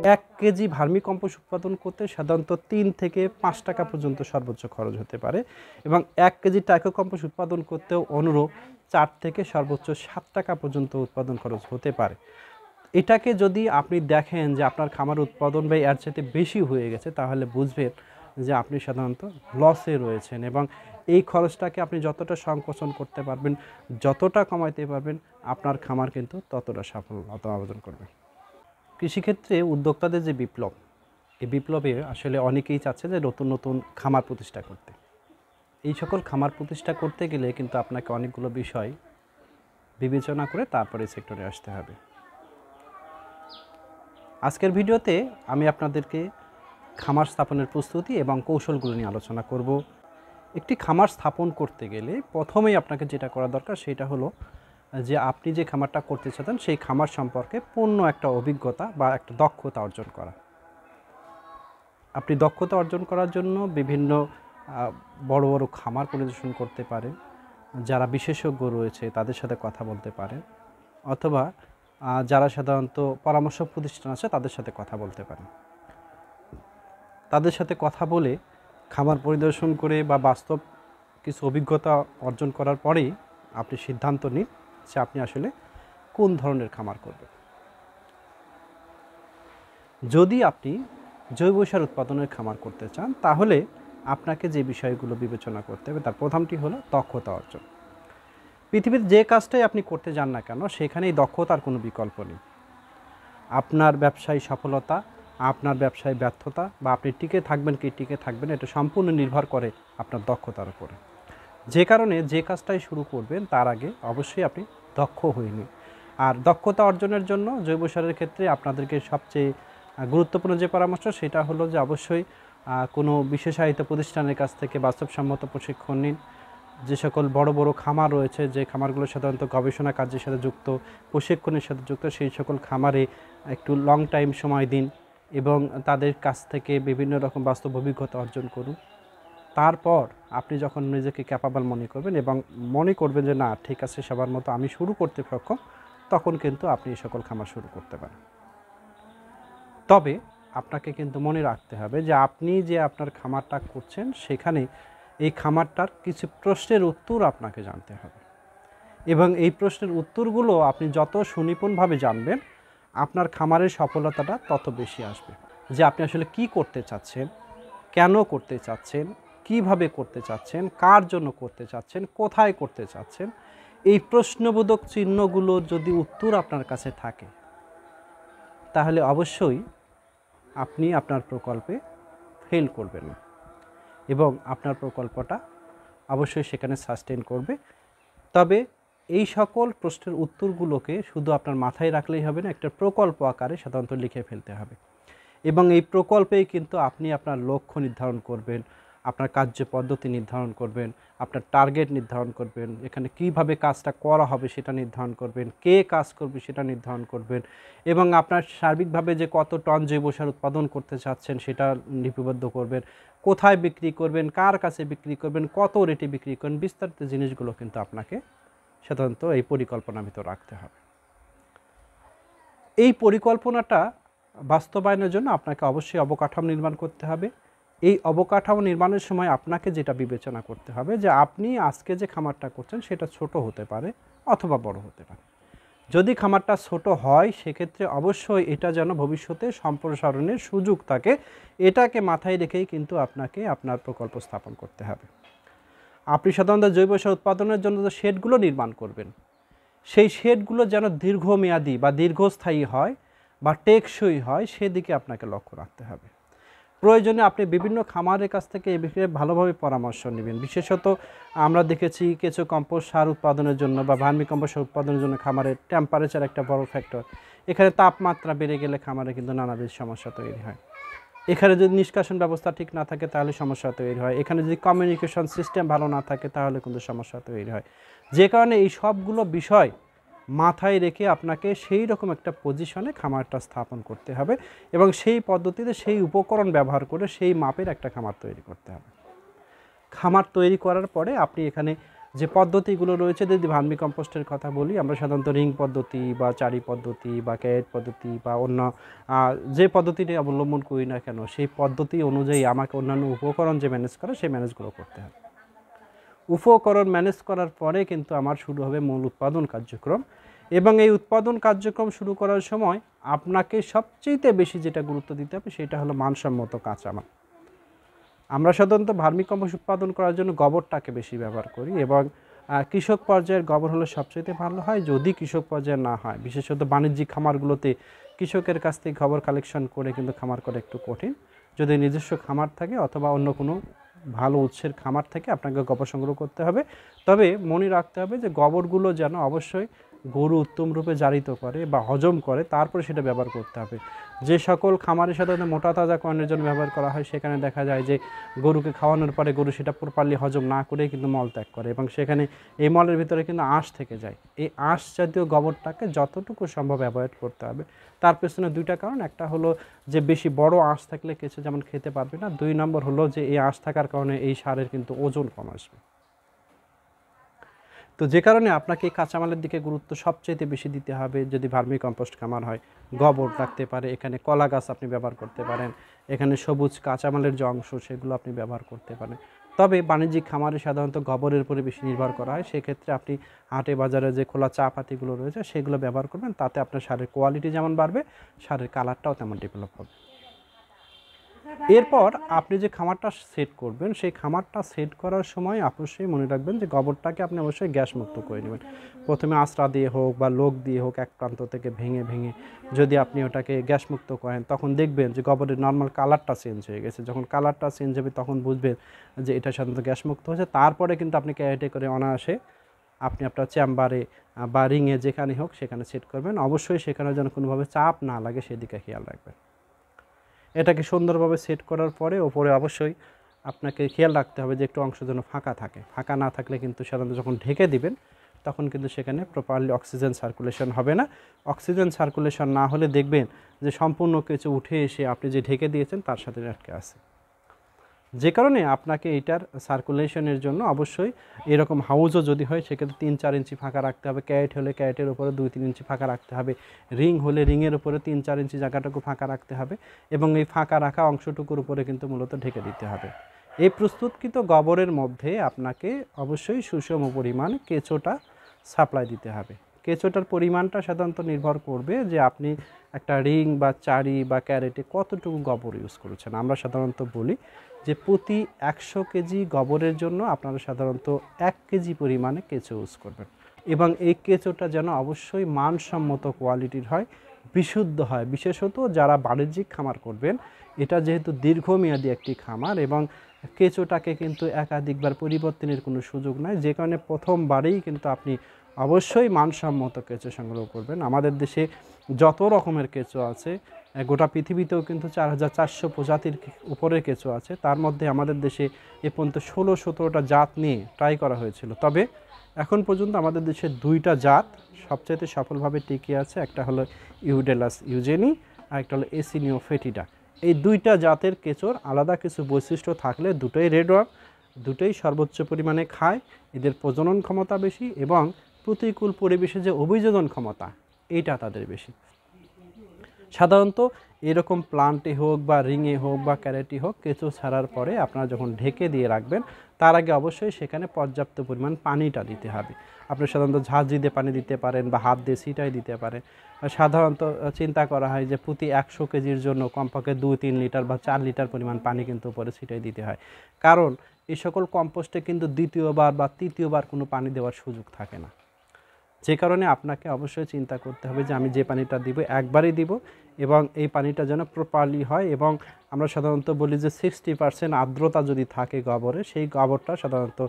1 KG vermicompost উৎপাদন করতে সাধারণত 3 থেকে 5 টাকা পর্যন্ত সর্বোচ্চ খরচ হতে পারে এবং 1 কেজি টাইকো কম্পোস্ট উৎপাদন করতেও অনুরূপ 4 থেকে সর্বোচ্চ 7 টাকা পর্যন্ত উৎপাদন খরচ হতে পারে। এটাকে যদি আপনি দেখেন যে আপনার খামার উৎপাদন ব্যয় এর চাইতে বেশি হয়ে গেছে, তাহলে বুঝবেন যে আপনি সাধারণত লসে রয়েছেন এবং এই খরচটাকে আপনি যতটা সংকোচন করতে পারবেন, যতটা কমাইতে পারবেন, আপনার খামার কিন্তু ততটা সফলতা অর্জন করবে। কৃষিক্ষেত্রে উদ্যোক্তাদের যে বিপ্লব, এই বিপ্লবে আসলে অনেকেই চাচ্ছে যে নতুন নতুন খামার প্রতিষ্ঠা করতে। এই সকল খামার প্রতিষ্ঠা করতে গেলে কিন্তু আপনাকে অনেকগুলো বিষয় বিবেচনা করে তারপরে সেক্টরে আসতে হবে। আজকের ভিডিওতে আমি আপনাদেরকে খামার স্থাপনের প্রস্তুতি এবং কৌশলগুলো নিয়ে আলোচনা করব। একটি খামার স্থাপন করতে গেলে প্রথমেই আপনাকে যেটা করা দরকার সেটা হলো যে আপনি যে খামারটা করতে চান সেই খামার সম্পর্কে পূর্ণ একটা অভিজ্ঞতা বা একটা দক্ষতা অর্জন করা। আপনি দক্ষতা অর্জন করার জন্য বিভিন্ন বড় বড় খামার পরিদর্শন করতে পারেন, যারা বিশেষজ্ঞ রয়েছে তাদের সাথে কথা বলতে পারেন, অথবা যারা সাধারণত পরামর্শ প্রতিষ্ঠান আছে তাদের সাথে কথা বলতে পারেন। তাদের সাথে কথা বলে খামার পরিদর্শন করে বা বাস্তব কিছু অভিজ্ঞতা অর্জন করার পরেই আপনি সিদ্ধান্ত নিন যে আপনি আসলে কোন ধরনের খামার করবেন। যদি আপনি জৈব সার উৎপাদনের খামার করতে চান তাহলে আপনাকে যে বিষয়গুলো বিবেচনা করতে হবে তার প্রথমটি হলো দক্ষতা অর্জন। পৃথিবীর যে কাজটাই আপনি করতে যান না কেন সেখানেই দক্ষতার কোনো বিকল্প নেই। আপনার ব্যবসায় সফলতা, আপনার ব্যবসায় ব্যর্থতা বা আপনি টিকে থাকবেন কি টিকে থাকবেন এটা সম্পূর্ণ নির্ভর করে আপনার দক্ষতার উপরে। যে কারণে যে কাজটাই শুরু করবেন তার আগে অবশ্যই আপনি দক্ষ হয়ে নিন। আর দক্ষতা অর্জনের জন্য জৈব সারের ক্ষেত্রে আপনাদেরকে সবচেয়ে গুরুত্বপূর্ণ যে পরামর্শ সেটা হলো যে অবশ্যই কোনো বিশেষায়িত প্রতিষ্ঠানের কাছ থেকে বাস্তবসম্মত প্রশিক্ষণ নিন। যে সকল বড় বড় খামার রয়েছে, যে খামারগুলো সাধারণত গবেষণা কার্যের সাথে যুক্ত, প্রশিক্ষণের সাথে যুক্ত, সেই সকল খামারে একটু লং টাইম সময় দিন এবং তাদের কাছ থেকে বিভিন্ন রকম বাস্তব অভিজ্ঞতা অর্জন করুন। তারপর আপনি যখন নিজেকে ক্যাপাবল মনে করবেন এবং মনে করবেন যে না ঠিক আছে সবার মতো আমি শুরু করতে সক্ষম, তখন কিন্তু আপনি এই সকল খামার শুরু করতে পারেন। তবে আপনাকে কিন্তু মনে রাখতে হবে যে আপনি যে আপনার খামারটা করছেন সেখানে এই খামারটার কিছু প্রশ্নের উত্তর আপনাকে জানতে হবে এবং এই প্রশ্নের উত্তরগুলো আপনি যত সুনিপুণভাবে জানবেন আপনার খামারের সফলতাটা তত বেশি আসবে। যে আপনি আসলে কি করতে চাচ্ছেন, কেন করতে চাচ্ছেন, কিভাবে করতে চাচ্ছেন, কার জন্য করতে চাচ্ছেন, কোথায় করতে চাচ্ছেন, এই প্রশ্নবোধক চিহ্নগুলো যদি উত্তর আপনার কাছে থাকে তাহলে অবশ্যই আপনি আপনার প্রকল্পে ফেল করবেন না এবং আপনার প্রকল্পটা অবশ্যই সেখানে সাস্টেন করবে। তবে এই সকল প্রশ্নের উত্তরগুলোকে শুধু আপনার মাথায় রাখলেই হবে না, একটা প্রকল্প আকারে সাধারণত লিখে ফেলতে হবে এবং এই প্রকল্পেই কিন্তু আপনি আপনার লক্ষ্য নির্ধারণ করবেন, আপনার কার্য পদ্ধতি নির্ধারণ করবেন, আপনার টার্গেট নির্ধারণ করবেন, এখানে কিভাবে কাজটা করা হবে সেটা নির্ধারণ করবেন, কে কাজ করবে সেটা নির্ধারণ করবেন এবং আপনার সার্বিকভাবে যে কত টন জৈব সার উৎপাদন করতে চাচ্ছেন সেটা লিপিবদ্ধ করবেন, কোথায় বিক্রি করবেন, কার কাছে বিক্রি করবেন, কত রেটে বিক্রি করবেন, বিস্তারিত জিনিসগুলো কিন্তু আপনাকে সাধারণত এই পরিকল্পনার ভিতর রাখতে হবে। এই পরিকল্পনাটা বাস্তবায়নের জন্য আপনাকে অবশ্যই অবকাঠামো নির্মাণ করতে হবে। এই অবকাঠামো নির্মাণের সময় আপনাকে যেটা বিবেচনা করতে হবে যে আপনি আজকে যে খামারটা করছেন সেটা ছোট হতে পারে অথবা বড় হতে পারে। যদি খামারটা ছোট হয় সেক্ষেত্রে অবশ্যই এটা যেন ভবিষ্যতে সম্প্রসারণের সুযোগ থাকে, এটাকে মাথায় রেখেই কিন্তু আপনাকে আপনার প্রকল্প স্থাপন করতে হবে। আপনি সাধারণত জৈব সার উৎপাদনের জন্য যে শেডগুলো নির্মাণ করবেন সেই শেডগুলো যেন দীর্ঘমেয়াদী বা দীর্ঘস্থায়ী হয় বা টেকসই হয় সেদিকে আপনাকে লক্ষ্য রাখতে হবে। প্রয়োজনে আপনি বিভিন্ন খামারের কাছ থেকে এই বিষয়ে ভালোভাবে পরামর্শ নেবেন। বিশেষত আমরা দেখেছি কিছু কম্পোস্ট সার উৎপাদনের জন্য বা ভার্মি কম্পোস্ট সার উৎপাদনের জন্য খামারের টেম্পারেচার একটা বড় ফ্যাক্টর। এখানে তাপমাত্রা বেড়ে গেলে খামারে কিন্তু নানাবিধ সমস্যা তৈরি হয়। এখানে যদি নিষ্কাশন ব্যবস্থা ঠিক না থাকে তাহলে সমস্যা তৈরি হয়। এখানে যদি কমিউনিকেশন সিস্টেম ভালো না থাকে তাহলে কিন্তু সমস্যা তৈরি হয়। যে কারণে এই সবগুলো বিষয় মাথায় রেখে আপনাকে সেই রকম একটা পজিশনে খামারটা স্থাপন করতে হবে এবং সেই পদ্ধতিতে সেই উপকরণ ব্যবহার করে সেই মাপের একটা খামার তৈরি করতে হবে। খামার তৈরি করার পরে আপনি এখানে যে পদ্ধতিগুলো রয়েছে, যদি ভার্মি কম্পোস্টের কথা বলি, আমরা সাধারণত রিং পদ্ধতি বা চারি পদ্ধতি বা ক্যারেট পদ্ধতি বা অন্য যে পদ্ধতিটি অবলম্বন করি না কেন, সেই পদ্ধতি অনুযায়ী আমাকে অন্যান্য উপকরণ যে ম্যানেজ করে সেই ম্যানেজগুলো করতে হবে। উপকরণ ম্যানেজ করার পরে কিন্তু আমার শুরু হবে মূল উৎপাদন কার্যক্রম, এবং এই উৎপাদন কার্যক্রম শুরু করার সময় আপনাকে সবচেয়ে বেশি যেটা গুরুত্ব দিতে হবে সেটা হলো মানসম্মত কাঁচামাল। আমরা সাধারণত ভার্মি কম্পোস্ট উৎপাদন করার জন্য গোবরটাকে বেশি ব্যবহার করি, এবং কৃষক পর্যায়ের গোবর হলে সবচেয়ে ভালো হয়। যদি কৃষক পর্যায়ে না হয়, বিশেষত বাণিজ্যিক খামারগুলোতে কৃষকের কাছ থেকে গোবর কালেকশন করে কিন্তু খামার করা একটু কঠিন। যদি নিজস্ব খামার থাকে অথবা অন্য কোনো ভালো উৎসের খামার থেকে আপনাকে গোবর সংগ্রহ করতে হবে। তবে মনে রাখতে হবে যে গোবরগুলো যেন অবশ্যই গরু উত্তম রূপে জারিত করে বা হজম করে, তারপরে সেটা ব্যবহার করতে হবে। যে সকল খামারে সাধারণত মোটা তাজাকরণের জন্য ব্যবহার করা হয়, সেখানে দেখা যায় যে গরুকে খাওয়ানোর পরে গরু সেটা প্রপারলি হজম না করেই কিন্তু মল ত্যাগ করে, এবং সেখানে এই মলের ভিতরে কিন্তু আঁশ থেকে যায়। এই আঁশ জাতীয় গোবরটাকে যতটুকু সম্ভব অ্যাভয়েড করতে হবে। তার পেছনে দুইটা কারণ, একটা হলো যে বেশি বড় আঁশ থাকলে কেঁচো যেমন খেতে পারবে না, 2 নম্বর হলো যে এই আঁশ থাকার কারণে এই সারের কিন্তু ওজন কম আসবে। তো যে কারণে আপনাকে এই কাঁচামালের দিকে গুরুত্ব সবচেয়ে বেশি দিতে হবে। যদি ভার্মি কম্পোস্ট খামার হয়, গোবর রাখতে পারে, এখানে কলা গাছ আপনি ব্যবহার করতে পারেন, এখানে সবুজ কাঁচামালের যে অংশ সেগুলো আপনি ব্যবহার করতে পারেন। তবে বাণিজ্যিক খামারে সাধারণত গোবরের উপরে বেশি নির্ভর করা হয়, সেক্ষেত্রে আপনি হাটে বাজারে যে খোলা চা পাতিগুলো রয়েছে সেগুলো ব্যবহার করবেন, তাতে আপনার সারের কোয়ালিটি যেমন বাড়বে, সারের কালারটাও তেমন ডেভেলপ হবে। এরপর আপনি যে খামারটা সেট করবেন, সেই খামারটা সেট করার সময় অবশ্যই মনে রাখবেন যে গোবরটাকে আপনি অবশ্যই গ্যাস মুক্ত করে নেবেন। প্রথমে আঁচড়া দিয়ে হোক বা লোক দিয়ে হোক, এক প্রান্ত থেকে ভেঙে ভেঙে যদি আপনি ওটাকে গ্যাস মুক্ত করেন, তখন দেখবেন যে গোবরের নর্মাল কালারটা চেঞ্জ হয়ে গেছে। যখন কালারটা চেঞ্জ হবে তখন বুঝবেন যে এটা সাধারণত গ্যাস মুক্ত হয়েছে। তারপরে কিন্তু আপনি ক্যারেটে করে অনায়াসে আপনি আপনার চেম্বারে বা রিংয়ে যেখানে হোক সেখানে সেট করবেন। অবশ্যই সেখানে যেন কোনোভাবে চাপ না লাগে সেদিকে খেয়াল রাখবেন। এটাকে সুন্দরভাবে সেট করার পরে ওপরে অবশ্যই আপনাকে খেয়াল রাখতে হবে যে একটু অংশ যেন ফাঁকা থাকে। ফাঁকা না থাকলে কিন্তু সাধারণত যখন ঢেকে দিবেন তখন কিন্তু সেখানে প্রপারলি অক্সিজেন সার্কুলেশন হবে না। অক্সিজেন সার্কুলেশন না হলে দেখবেন যে সম্পূর্ণ কিছু উঠে এসে আপনি যে ঢেকে দিয়েছেন তার সাথে আটকে আছে। যে কারণে আপনাকে এটার সার্কুলেশনের জন্য অবশ্যই এরকম হাউজও যদি হয় সেক্ষেত্রে 3-4 ইঞ্চি ফাঁকা রাখতে হবে। ক্যারেট হলে ক্যারেটের উপরে 2-3 ইঞ্চি ফাঁকা রাখতে হবে। রিং হলে রিংয়ের উপরে 3-4 ইঞ্চি জায়গাটুকু ফাঁকা রাখতে হবে, এবং এই ফাঁকা রাখা অংশটুকুর উপরে কিন্তু মূলত ঢেকে দিতে হবে। এই প্রস্তুতকৃত গোবরের মধ্যে আপনাকে অবশ্যই সুষম পরিমাণ কেঁচোটা সাপ্লাই দিতে হবে। কেঁচোটার পরিমাণটা সাধারণত নির্ভর করবে যে আপনি একটা রিং বা চারি বা ক্যারেটে কতটুকু গোবর ইউজ করেছেন। আমরা সাধারণত বলি যে প্রতি 100 কেজি গোবরের জন্য আপনারা সাধারণত 1 কেজি পরিমাণে কেঁচো ইউজ করবেন, এবং এই কেঁচোটা যেন অবশ্যই মানসম্মত কোয়ালিটির হয়, বিশুদ্ধ হয়। বিশেষত যারা বাণিজ্যিক খামার করবেন, এটা যেহেতু দীর্ঘমেয়াদী একটি খামার এবং কেঁচোটাকে কিন্তু একাধিকবার পরিবর্তনের কোনো সুযোগ নাই, যে কারণে প্রথমবারেই কিন্তু আপনি অবশ্যই মানসম্মত কেঁচো সংগ্রহ করবেন। আমাদের দেশে যত রকমের কেঁচো আছে, গোটা পৃথিবীতেও কিন্তু 4400 প্রজাতির উপরের কেঁচো আছে। তার মধ্যে আমাদের দেশে এ পর্যন্ত 16-17টা জাত নিয়ে ট্রাই করা হয়েছিল। তবে এখন পর্যন্ত আমাদের দেশে 2টা জাত সবচাইতে সফলভাবে টিকে আছে। একটা হলো ইউডেলাস ইউজেনি, আর একটা হলো এসিনিও ফেটিডা। এই 2টা জাতের কেঁচোর আলাদা কিছু বৈশিষ্ট্য থাকলে দুটোই রেডওয়ার্ম, দুটোই সর্বোচ্চ পরিমাণে খায়, এদের প্রজনন ক্ষমতা বেশি, এবং প্রতিকূল পরিবেশে যে অভিযোজন ক্ষমতা এইটা তাদের বেশি। সাধারণত এরকম প্লান্টে হোক বা রিংয়ে হোক বা ক্যারেটে হোক, কেঁচো ছাড়ার পরে আপনারা যখন ঢেকে দিয়ে রাখবেন তার আগে অবশ্যই সেখানে পর্যাপ্ত পরিমাণ পানিটা দিতে হবে। আপনি সাধারণত ঝাঁঝরি দিয়ে পানি দিতে পারেন বা হাত দিয়ে ছিটাই দিতে পারেন। সাধারণত চিন্তা করা হয় যে প্রতি 100 কেজির জন্য কমপক্ষে 2-3 লিটার বা 4 লিটার পরিমাণ পানি কিন্তু উপরে ছিটাই দিতে হয়, কারণ এই সকল কম্পোস্টে কিন্তু দ্বিতীয়বার বা তৃতীয়বার কোনো পানি দেওয়ার সুযোগ থাকে না। যে কারণে আপনাকে অবশ্যই চিন্তা করতে হবে যে আমি যে পানিটা দিব একবারই দিব, এবং এই পানিটা যেন প্রপারলি হয়। এবং আমরা সাধারণত বলি যে 60% আর্দ্রতা যদি থাকে গোবরে, সেই গোবরটা সাধারণত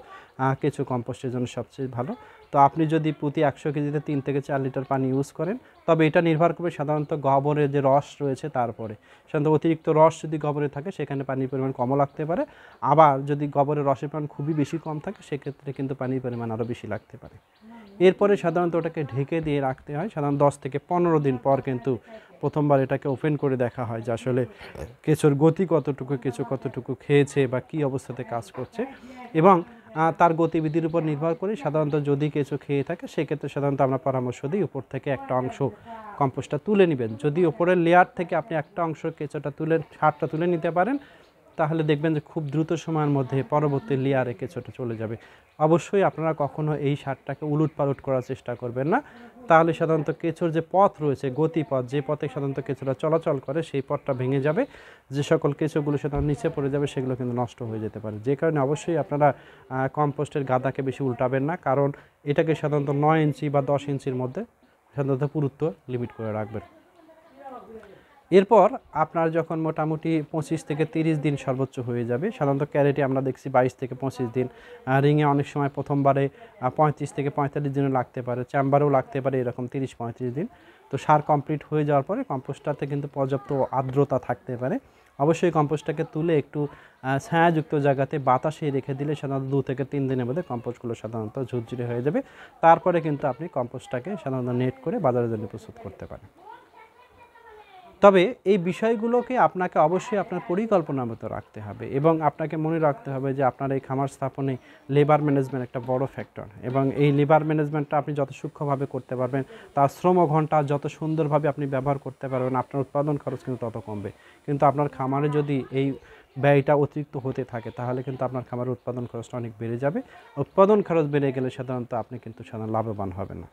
কেঁচো কম্পোস্টের জন্য সবচেয়ে ভালো। তো আপনি যদি প্রতি 100 কেজিতে 3 থেকে 4 লিটার পানি ইউজ করেন, তবে এটা নির্ভর করবে সাধারণত গোবরের যে রস রয়েছে তারপরে। সাধারণত অতিরিক্ত রস যদি গোবরে থাকে সেখানে পানির পরিমাণ কমও লাগতে পারে, আবার যদি গোবরের রসের পরিমাণ খুবই বেশি কম থাকে সেক্ষেত্রে কিন্তু পানির পরিমাণ আরও বেশি লাগতে পারে। এরপরে সাধারণত ওটাকে ঢেকে দিয়ে রাখতে হয়। সাধারণত 10 থেকে 15 দিন পর কিন্তু প্রথমবার এটাকে ওপেন করে দেখা হয় যে আসলে কেঁচোর গতি কতটুকু, কেঁচো কতটুকু খেয়েছে বা কী অবস্থাতে কাজ করছে। এবং তার গতিবিধির উপর নির্ভর করে সাধারণত যদি কেঁচো খেয়ে থাকে সেক্ষেত্রে সাধারণত আমরা পরামর্শ দিই উপর থেকে একটা অংশ কম্পোস্টটা তুলে নেবেন। যদি উপরের লেয়ার থেকে আপনি একটা অংশ কেঁচোটা সারটা তুলে নিতে পারেন তাহলে দেখবেন যে খুব দ্রুত সময়ের মধ্যে পরবর্তী লেয়ারে কেঁচোটা চলে যাবে। অবশ্যই আপনারা কখনো এই সারটাকে উলটপালট করার চেষ্টা করবেন না, তাহলে সাধারণত কেঁচোর যে পথ রয়েছে গতিপথ, যে পথে সাধারণত কেঁচোরা চলাচল করে সেই পথটা ভেঙে যাবে, যে সকল কেঁচোগুলো সাধারণত নিচে পড়ে যাবে সেগুলো কিন্তু নষ্ট হয়ে যেতে পারে। যে কারণে অবশ্যই আপনারা কম্পোস্টের গাদাকে বেশি উল্টাবেন না, কারণ এটাকে সাধারণত 9 ইঞ্চি বা 10 ইঞ্চির মধ্যে সাধারণত পুরুত্ব লিমিট করে রাখবেন। এরপর আপনার যখন মোটামুটি 25 থেকে 30 দিন সর্বোচ্চ হয়ে যাবে, সাধারণত ক্যারেটে আমরা দেখছি 22 থেকে 25 দিন, রিংয়ে অনেক সময় প্রথমবারে 35 থেকে 45 দিনও লাগতে পারে, চেম্বারেও লাগতে পারে এরকম 30-35 দিন। তো সার কমপ্লিট হয়ে যাওয়ার পরে কম্পোস্টটাতে কিন্তু পর্যাপ্ত আর্দ্রতা থাকতে পারে। অবশ্যই কম্পোস্টটাকে তুলে একটু ছায়াযুক্ত জায়গাতে বাতাসে রেখে দিলে সাধারণত 2 থেকে 3 দিনের মধ্যে কম্পোস্টগুলো সাধারণত ঝুরঝুরে হয়ে যাবে। তারপরে কিন্তু আপনি কম্পোস্টটাকে সাধারণত নেট করে বাজারের জন্য প্রস্তুত করতে পারেন। তবে এই বিষয়গুলোকে আপনাকে অবশ্যই আপনার পরিকল্পনার মতো রাখতে হবে এবং আপনাকে মনে রাখতে হবে যে আপনার এই খামার স্থাপনে লেবার ম্যানেজমেন্ট একটা বড় ফ্যাক্টর, এবং এই লেবার ম্যানেজমেন্টটা আপনি যত সূক্ষ্মভাবে করতে পারবেন, তার শ্রম ঘন্টা যত সুন্দরভাবে আপনি ব্যবহার করতে পারবেন, আপনার উৎপাদন খরচ কিন্তু তত কমবে। কিন্তু আপনার খামারে যদি এই ব্যয়টা অতিরিক্ত হতে থাকে তাহলে কিন্তু আপনার খামারের উৎপাদন খরচটা অনেক বেড়ে যাবে। উৎপাদন খরচ বেড়ে গেলে সাধারণত আপনি কিন্তু সাধারণত লাভবান হবেন না।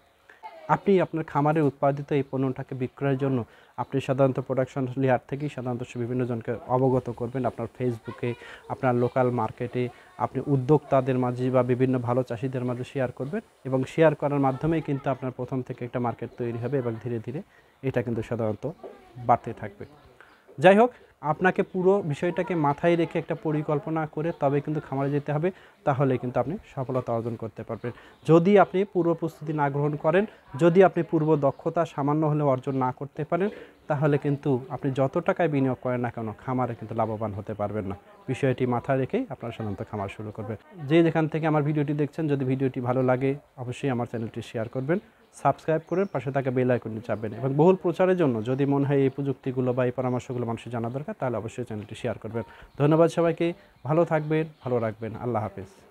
আপনি আপনার খামারে উৎপাদিত এই পণ্যটাকে বিক্রয়ের জন্য আপনি সাধারণত প্রোডাকশন লেয়ার থেকেই সাধারণত বিভিন্ন জনকে অবগত করবেন, আপনার ফেসবুকে, আপনার লোকাল মার্কেটে, আপনি উদ্যোক্তাদের মাঝে বা বিভিন্ন ভালো চাষিদের মাঝে শেয়ার করবেন, এবং শেয়ার করার মাধ্যমেই কিন্তু আপনার প্রথম থেকে একটা মার্কেট তৈরি হবে এবং ধীরে ধীরে এটা কিন্তু সাধারণত বাড়তে থাকবে। যাই হোক, আপনাকে পুরো বিষয়টাকে মাথায় রেখে একটা পরিকল্পনা করে তবে কিন্তু খামারে যেতে হবে, তাহলে কিন্তু আপনি সফলতা অর্জন করতে পারবেন। যদি আপনি পূর্ব প্রস্তুতি না গ্রহণ করেন, যদি আপনি পূর্ব দক্ষতা সামান্য হলেও অর্জন না করতে পারেন, তাহলে কিন্তু আপনি যত টাকায় বিনিয়োগ করেন না কেন খামারে কিন্তু লাভবান হতে পারবেন না। বিষয়টি মাথায় রেখেই আপনারা সাধারণত খামার শুরু করবেন। যে যেখান থেকে আমার ভিডিওটি দেখছেন, যদি ভিডিওটি ভালো লাগে অবশ্যই আমার চ্যানেলটি শেয়ার করবেন, সাবস্ক্রাইব করে পাশে থাকা বেল আইকনটি চাপবেন, এবং বহুল প্রচারের জন্য যদি মনে হয় এই প্রযুক্তিগুলো বা এই পরামর্শগুলো মানুষের জানা দরকার তাহলে অবশ্যই চ্যানেলটি শেয়ার করবেন। ধন্যবাদ সবাইকে, ভালো থাকবেন, ভালো রাখবেন, আল্লাহ হাফেজ।